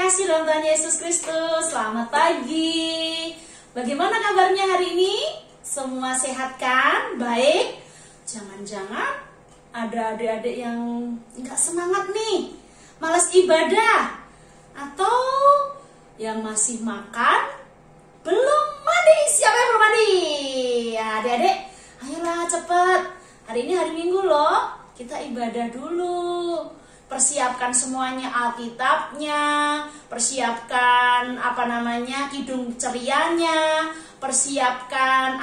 terkasih dalam Tuhan Yesus Kristus, selamat pagi. Bagaimana kabarnya hari ini? Semua sehat kan? Baik? Jangan-jangan ada adik-adik yang nggak semangat nih, malas ibadah, atau yang masih makan belum mandi. Siapa yang belum mandi? Ya adik-adik, ayolah cepet. Hari ini hari Minggu loh, kita ibadah dulu. Persiapkan semuanya, Alkitabnya, persiapkan kidung cerianya, persiapkan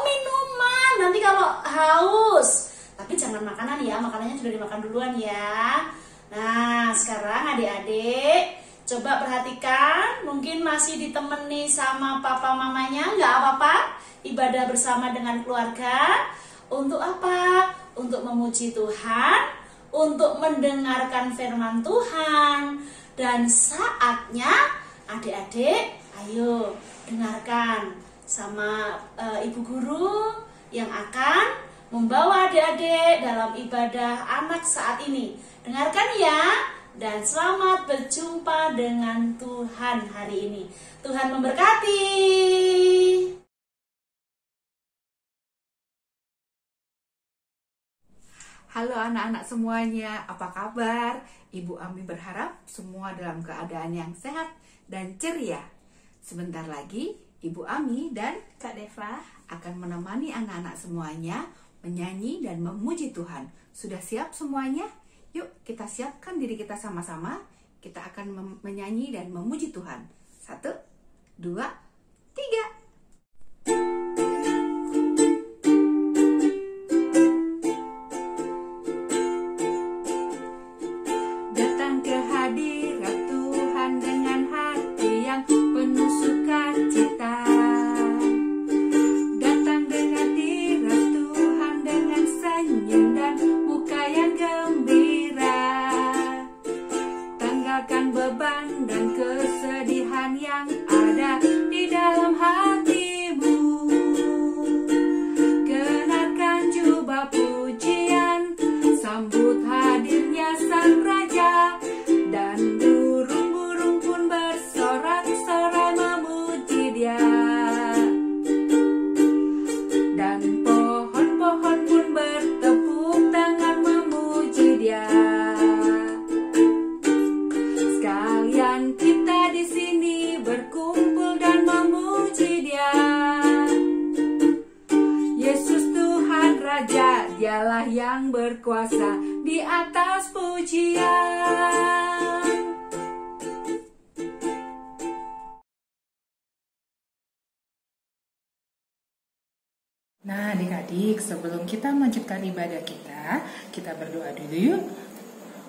minuman. Nanti kalau haus, tapi jangan makanan ya, makanannya sudah dimakan duluan ya. Nah, sekarang adik-adik coba perhatikan, mungkin masih ditemani sama papa mamanya, nggak apa-apa. Ibadah bersama dengan keluarga. Untuk apa? Untuk memuji Tuhan, untuk mendengarkan firman Tuhan. Dan saatnya adik-adik, ayo dengarkan sama ibu guru yang akan membawa adik-adik dalam ibadah anak saat ini. Dengarkan ya, dan selamat berjumpa dengan Tuhan hari ini. Tuhan memberkati. Halo anak-anak semuanya, apa kabar? Ibu Ami berharap semua dalam keadaan yang sehat dan ceria. Sebentar lagi Ibu Ami dan Kak Deva akan menemani anak-anak semuanya menyanyi dan memuji Tuhan. Sudah siap semuanya? Yuk kita siapkan diri kita sama-sama. Kita akan menyanyi dan memuji Tuhan. 1, 2, 3. Beban dan kesedihan yang ada di dalam hatimu, kenakan jubah pujian, sambut hadirnya Sang Raja, dan burung-burung pun bersorak-sorai memuji Dia, dan pohon-pohon pun bertepuk tangan memuji Dia. Kita di sini berkumpul dan memuji Dia. Yesus Tuhan Raja, Dialah yang berkuasa di atas pujian. Nah adik-adik, sebelum kita melanjutkan ibadah kita berdoa dulu yuk.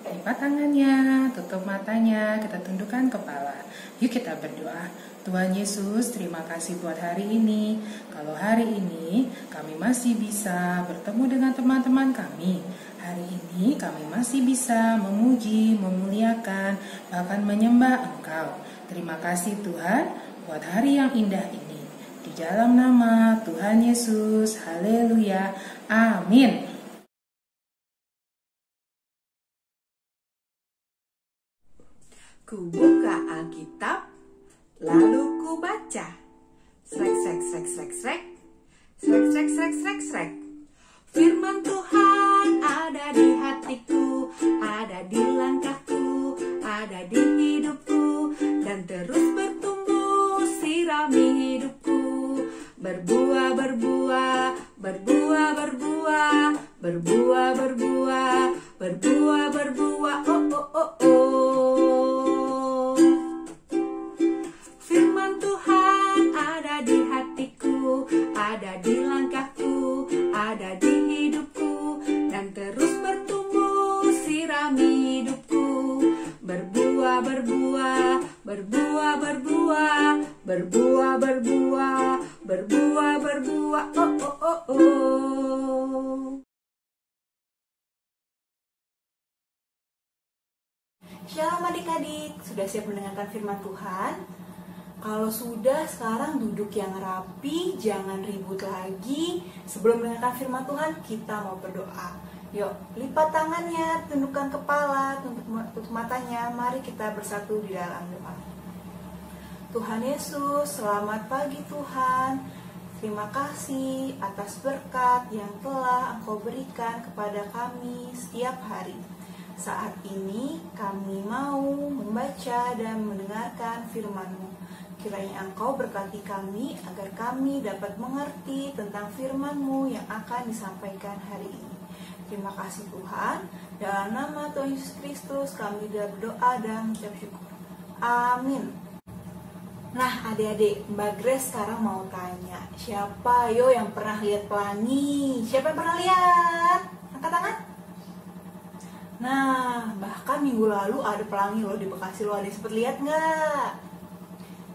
Lipat tangannya, tutup matanya, kita tundukkan kepala. Yuk kita berdoa. Tuhan Yesus, terima kasih buat hari ini. Kalau hari ini kami masih bisa bertemu dengan teman-teman kami. Hari ini kami masih bisa memuji, memuliakan, bahkan menyembah Engkau. Terima kasih Tuhan buat hari yang indah ini. Di dalam nama Tuhan Yesus, haleluya, amin. Ku buka Alkitab, lalu ku baca. Srek, srek, srek, srek, srek. Srek, srek, srek, srek, srek. Firman Tuhan ada di hatiku, ada di langkahku, ada di hidupku, dan terus bertumbuh sirami hidupku. Berbuah, berbuah, berbuah, berbuah, berbuah, berbuah, berbuah, berbuah, oh, oh, oh, oh. Ada di langkahku, ada di hidupku, dan terus bertumbuh sirami hidupku. Berbuah, berbuah, berbuah, berbuah, berbuah, berbuah, berbuah, berbuah, oh, oh, oh, oh. Shalom adik-adik, sudah siap mendengarkan firman Tuhan? Kalau sudah, sekarang duduk yang rapi, jangan ribut lagi. Sebelum mendengarkan firman Tuhan, kita mau berdoa. Yuk, lipat tangannya, tundukkan kepala, tutup matanya. Mari kita bersatu di dalam doa. Tuhan Yesus, selamat pagi Tuhan. Terima kasih atas berkat yang telah Engkau berikan kepada kami setiap hari. Saat ini kami mau membaca dan mendengarkan firman-Mu. Kiranya Engkau berkati kami agar kami dapat mengerti tentang firman-Mu yang akan disampaikan hari ini. Terima kasih Tuhan. Dalam nama Tuhan Yesus Kristus kami berdoa dan mengucap syukur. Amin. Nah adik-adik, Mbak Grace sekarang mau tanya, siapa yang pernah lihat pelangi? Siapa yang pernah lihat? Angkat tangan. Nah, bahkan minggu lalu ada pelangi loh di Bekasi loh. Ada yang sempat lihat nggak?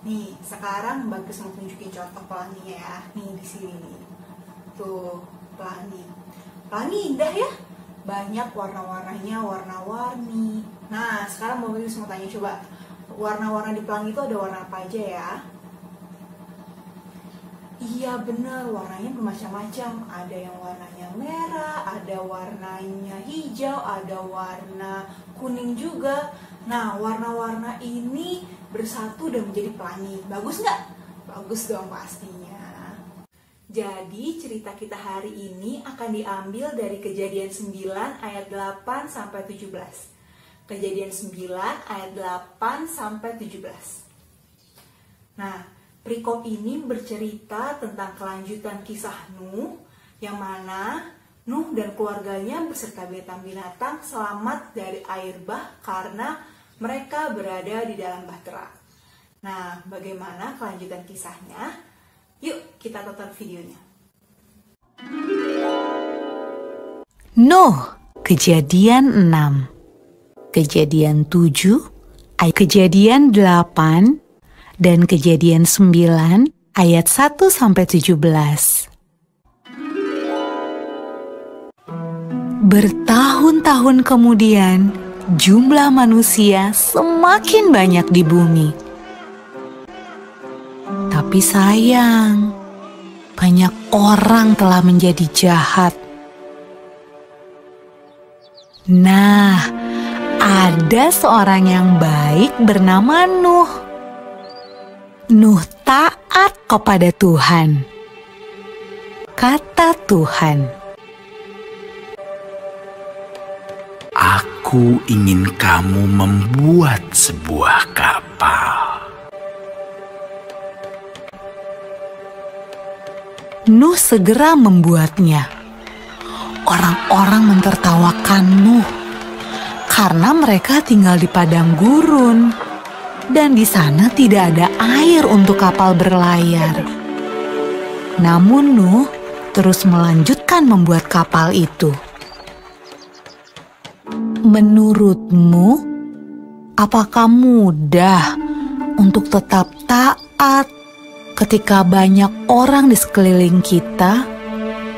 Nih, sekarang Mbak Grace mau tunjukin contoh pelanginya ya. Nih di sini nih. Tuh, pelangi. Pelangi indah ya? Banyak warna-warnanya, warna-warni. Nah, sekarang Mbak Grace mau tanya, coba warna-warna di pelangi itu ada warna apa aja ya? Iya bener, warnanya bermacam-macam. Ada yang warnanya merah, ada warnanya hijau, ada warna kuning juga. Nah, warna-warna ini bersatu dan menjadi pelangi. Bagus nggak? Bagus dong pastinya. Jadi cerita kita hari ini akan diambil dari Kejadian 9 ayat 8 sampai 17. Kejadian 9 ayat 8 sampai 17. Nah, perikop ini bercerita tentang kelanjutan kisah Nuh, yang mana Nuh dan keluarganya beserta binatang-binatang selamat dari air bah karena mereka berada di dalam bahtera. Nah, bagaimana kelanjutan kisahnya? Yuk kita tonton videonya. Nuh, Kejadian 6, Kejadian 7, Kejadian 8, dan Kejadian 9 ayat 1 sampai 17. Bertahun-tahun kemudian, jumlah manusia semakin banyak di bumi. Tapi sayang, banyak orang telah menjadi jahat. Nah, ada seorang yang baik bernama Nuh. Nuh taat kepada Tuhan. Kata Tuhan, "Aku ingin kamu membuat sebuah kapal." Nuh segera membuatnya. Orang-orang mentertawakan Nuh karena mereka tinggal di padang gurun dan di sana tidak ada air untuk kapal berlayar. Namun Nuh terus melanjutkan membuat kapal itu. Menurutmu, apakah mudah untuk tetap taat ketika banyak orang di sekeliling kita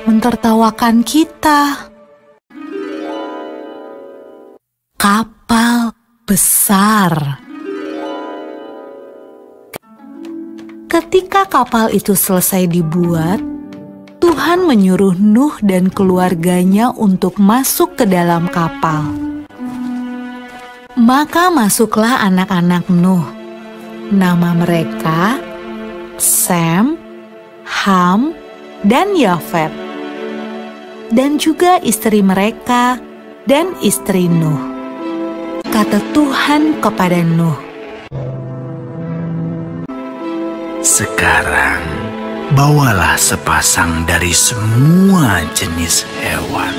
mentertawakan kita? Kapal besar. Ketika kapal itu selesai dibuat, Tuhan menyuruh Nuh dan keluarganya untuk masuk ke dalam kapal. Maka masuklah anak-anak Nuh. Nama mereka Sem, Ham, dan Yafet. Dan juga istri mereka dan istri Nuh. Kata Tuhan kepada Nuh, "Sekarang bawalah sepasang dari semua jenis hewan."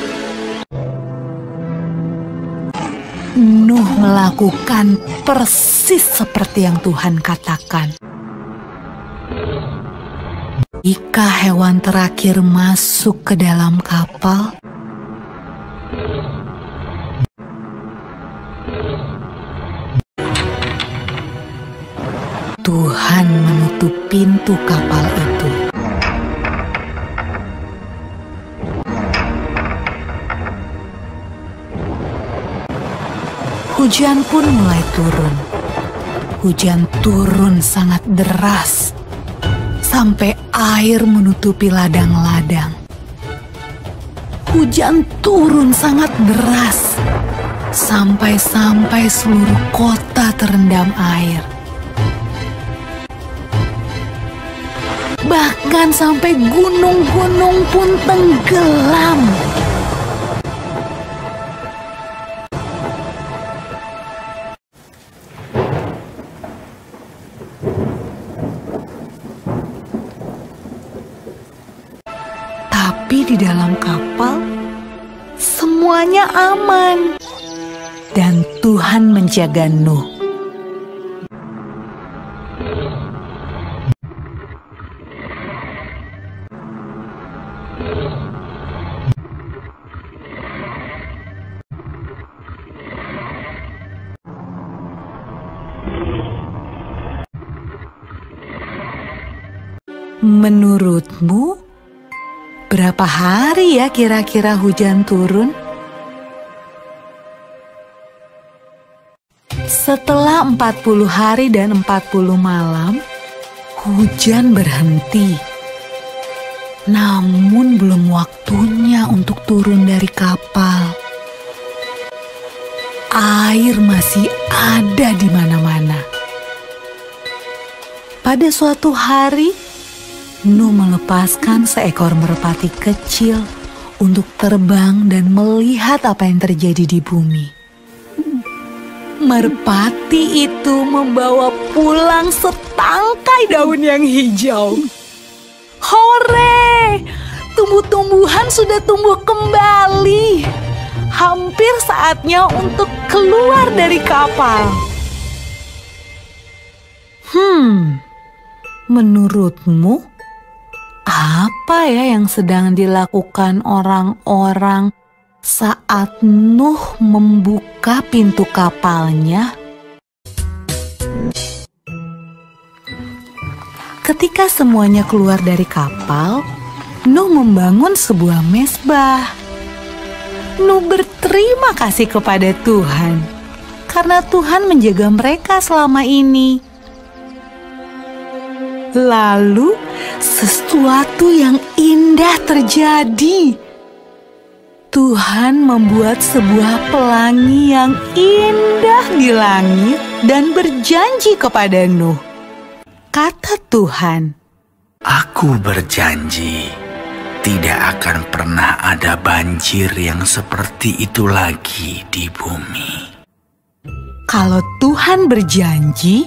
Nuh melakukan persis seperti yang Tuhan katakan. Jika hewan terakhir masuk ke dalam kapal, Tuhan menutup pintu kapal itu. Hujan pun mulai turun. Hujan turun sangat deras, sampai air menutupi ladang-ladang. hujan turun sangat deras, sampai-sampai seluruh kota terendam air. Bahkan sampai gunung-gunung pun tenggelam. Tapi di dalam kapal, semuanya aman. Dan Tuhan menjaga Nuh. Menurutmu, berapa hari ya kira-kira hujan turun? Setelah 40 hari dan 40 malam, hujan berhenti. Namun belum waktunya untuk turun dari kapal. Air masih ada di mana-mana. Pada suatu hari, Nuh melepaskan seekor merpati kecil untuk terbang dan melihat apa yang terjadi di bumi. Merpati itu membawa pulang setangkai daun yang hijau. Hore! Tumbuh-tumbuhan sudah tumbuh kembali. Hampir saatnya untuk keluar dari kapal. Menurutmu, apa ya yang sedang dilakukan orang-orang saat Nuh membuka pintu kapalnya? Ketika semuanya keluar dari kapal, Nuh membangun sebuah mezbah. Nuh berterima kasih kepada Tuhan karena Tuhan menjaga mereka selama ini. Lalu sesuatu yang indah terjadi. Tuhan membuat sebuah pelangi yang indah di langit dan berjanji kepada Nuh. Kata Tuhan, Aku berjanji tidak akan pernah ada banjir yang seperti itu lagi di bumi. kalau Tuhan berjanji,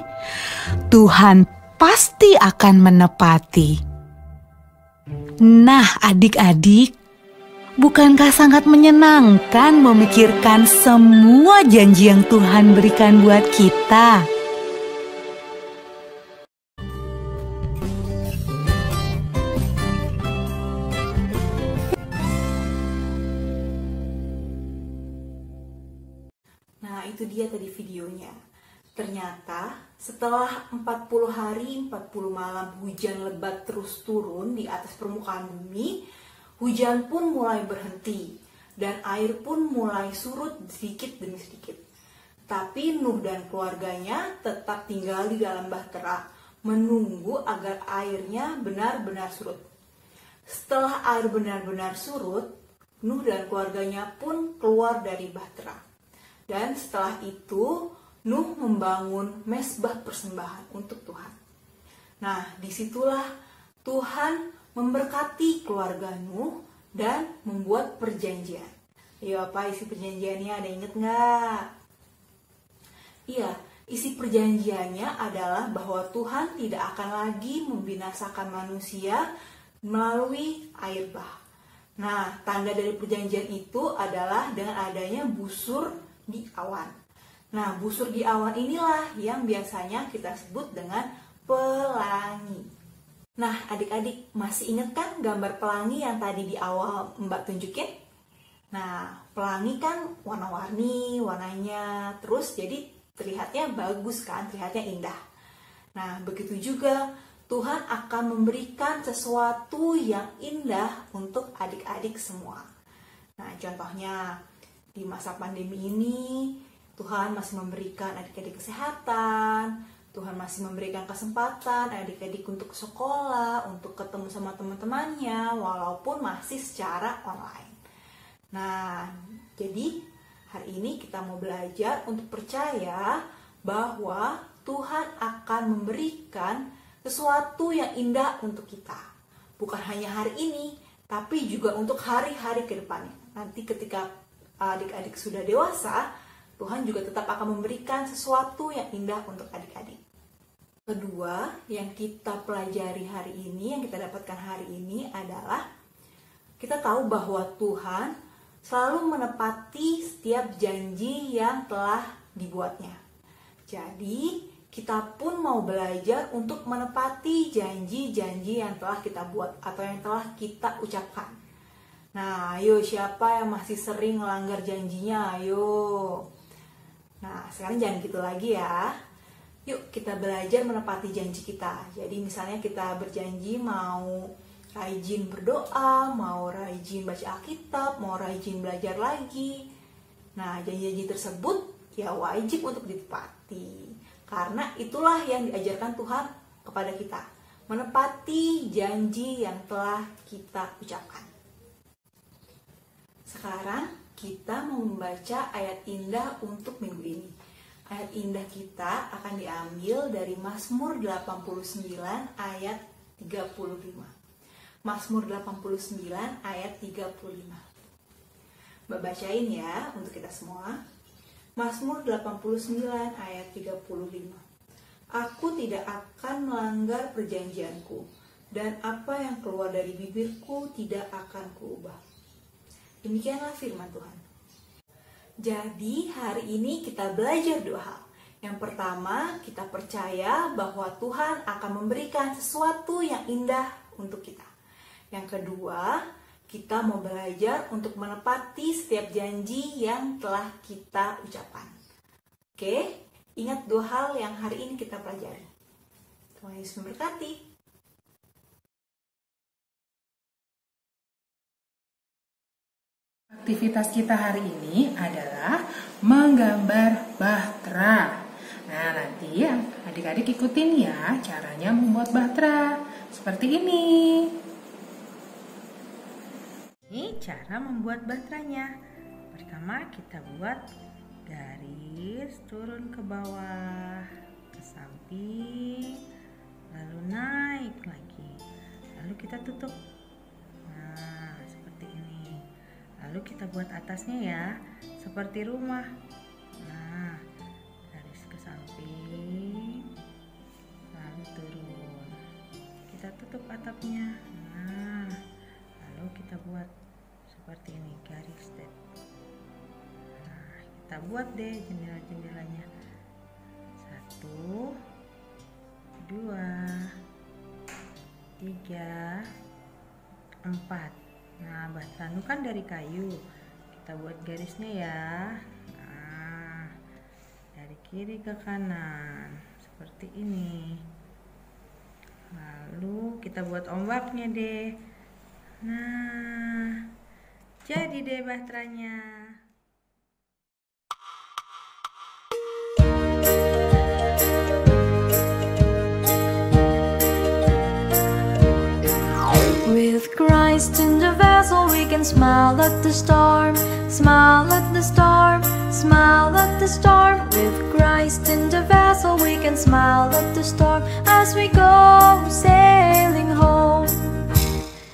Tuhan pasti akan menepati. Nah, adik-adik, bukankah sangat menyenangkan memikirkan semua janji yang Tuhan berikan buat kita? Nah, itu dia tadi videonya. Ternyata setelah 40 hari 40 malam hujan lebat terus turun di atas permukaan bumi, hujan pun mulai berhenti dan air pun mulai surut sedikit demi sedikit. Tapi Nuh dan keluarganya tetap tinggal di dalam bahtera, menunggu agar airnya benar-benar surut. Setelah air benar-benar surut, Nuh dan keluarganya pun keluar dari bahtera. Dan setelah itu Nuh membangun mezbah persembahan untuk Tuhan. Nah, disitulah Tuhan memberkati keluarga Nuh dan membuat perjanjian. Ya, apa isi perjanjiannya? Ada inget nggak? Iya, isi perjanjiannya adalah bahwa Tuhan tidak akan lagi membinasakan manusia melalui air bah. Nah, tanda dari perjanjian itu adalah dengan adanya busur di awan. Nah, busur di awan inilah yang biasanya kita sebut dengan pelangi. Nah, adik-adik masih ingat kan gambar pelangi yang tadi di awal Mbak tunjukin? Nah, pelangi kan warna-warni warnanya, terus jadi terlihatnya bagus kan, terlihatnya indah. Nah, begitu juga Tuhan akan memberikan sesuatu yang indah untuk adik-adik semua. Nah, contohnya di masa pandemi ini, Tuhan masih memberikan adik-adik kesehatan, Tuhan masih memberikan kesempatan adik-adik untuk sekolah, untuk ketemu sama teman-temannya, walaupun masih secara online. Nah, jadi hari ini kita mau belajar untuk percaya bahwa Tuhan akan memberikan sesuatu yang indah untuk kita. Bukan hanya hari ini, tapi juga untuk hari-hari ke depannya. Nanti ketika adik-adik sudah dewasa, Tuhan juga tetap akan memberikan sesuatu yang indah untuk adik-adik. Kedua, yang kita pelajari hari ini, yang kita dapatkan hari ini adalah kita tahu bahwa Tuhan selalu menepati setiap janji yang telah dibuatnya. Jadi, kita pun mau belajar untuk menepati janji-janji yang telah kita buat atau yang telah kita ucapkan. Nah, ayo siapa yang masih sering melanggar janjinya? Ayo. Nah, sekarang jangan gitu lagi ya. Yuk kita belajar menepati janji kita. Jadi misalnya kita berjanji mau rajin berdoa, mau rajin baca Alkitab, mau rajin belajar lagi. Nah, janji-janji tersebut ya wajib untuk ditepati. Karena itulah yang diajarkan Tuhan kepada kita. Menepati janji yang telah kita ucapkan. Sekarang kita mau membaca ayat indah untuk minggu ini. Ayat indah kita akan diambil dari Mazmur 89 ayat 35. Mazmur 89 ayat 35. Mbak bacain ya untuk kita semua. Mazmur 89 ayat 35. Aku tidak akan melanggar perjanjianku, dan apa yang keluar dari bibirku tidak akan kuubah. Demikianlah firman Tuhan. Jadi hari ini kita belajar dua hal. Yang pertama, kita percaya bahwa Tuhan akan memberikan sesuatu yang indah untuk kita. Yang kedua, kita mau belajar untuk menepati setiap janji yang telah kita ucapkan. Oke, ingat dua hal yang hari ini kita pelajari. Tuhan Yesus memberkati. Aktivitas kita hari ini adalah menggambar bahtera. Nah, nanti ya adik-adik ikutin ya caranya membuat bahtera. Seperti ini. Ini cara membuat bahteranya. Pertama kita buat garis turun ke bawah, ke samping, lalu naik lagi. Lalu kita tutup. Nah, seperti ini. Lalu kita buat atasnya ya, seperti rumah. Nah, garis ke samping, lalu turun. Kita tutup atapnya. Nah, lalu kita buat seperti ini, garis step. Nah, kita buat deh jendela-jendelanya. 1, 2, 3, 4. Nah, bahtera kan dari kayu. Kita buat garisnya ya. Nah, dari kiri ke kanan seperti ini. Lalu kita buat ombaknya deh. Nah, jadi deh bahteranya. With Christ in the vessel we can smile at the storm, smile at the storm, smile at the storm. With Christ in the vessel we can smile at the storm as we go sailing home.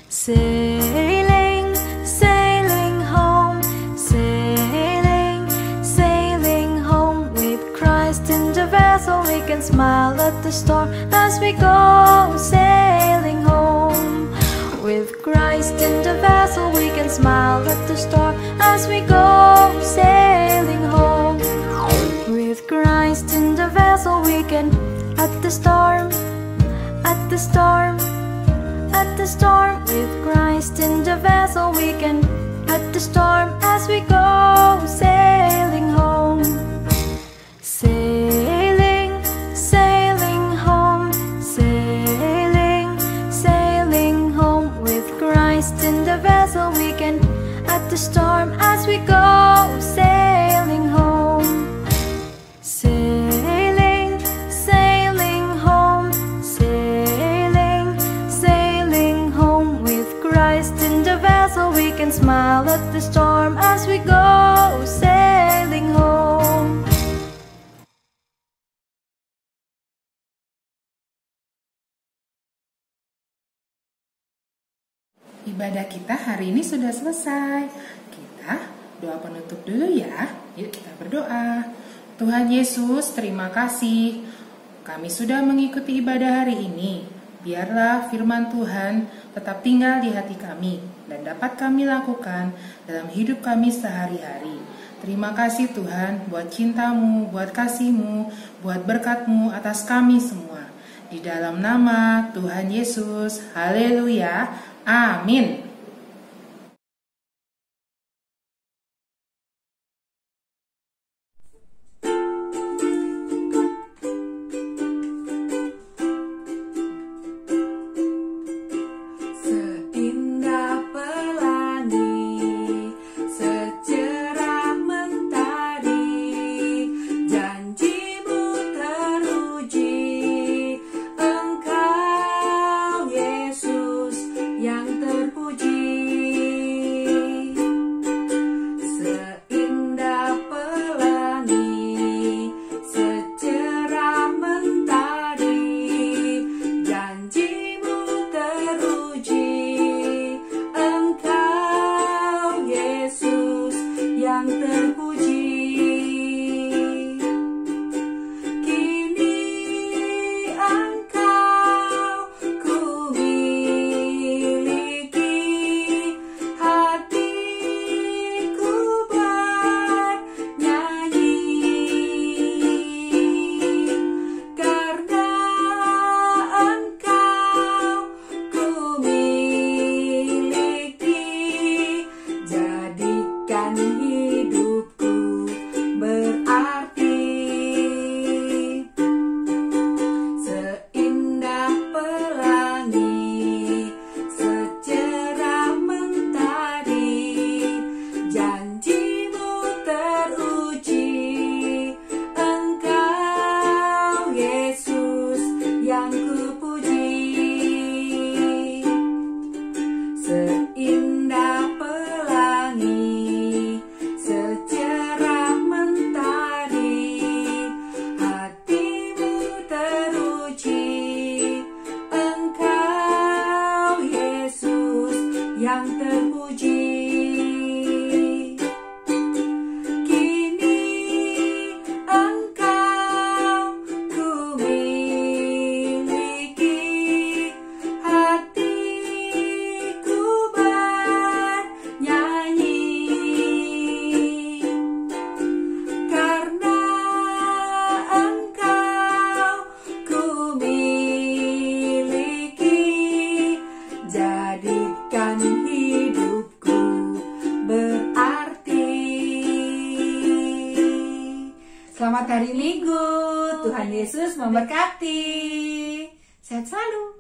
Sailing, sailing home, sailing, sailing home. With Christ in the vessel we can smile at the storm as we go sailing home. With Christ in the vessel we can smile at the storm as we go sailing home. With Christ in the vessel we can at the storm, at the storm, at the storm. With Christ in the vessel we can at the storm as we go sailing home. Sailing, sailing home, sailing, sailing home. With Christ in the vessel we can at the storm as we go sailing home. Sailing, sailing home, sailing, sailing home. With Christ in the vessel we can smile at the storm ibadah kita hari ini sudah selesai. Kita doa penutup dulu ya. Yuk kita berdoa. Tuhan Yesus, terima kasih. Kami sudah mengikuti ibadah hari ini. Biarlah firman Tuhan tetap tinggal di hati kami dan dapat kami lakukan dalam hidup kami sehari-hari. Terima kasih Tuhan buat cinta-Mu, buat kasih-Mu, buat berkat-Mu atas kami semua. Di dalam nama Tuhan Yesus, haleluya, amin. Selamat hari Minggu, Tuhan Yesus memberkati. Sehat selalu.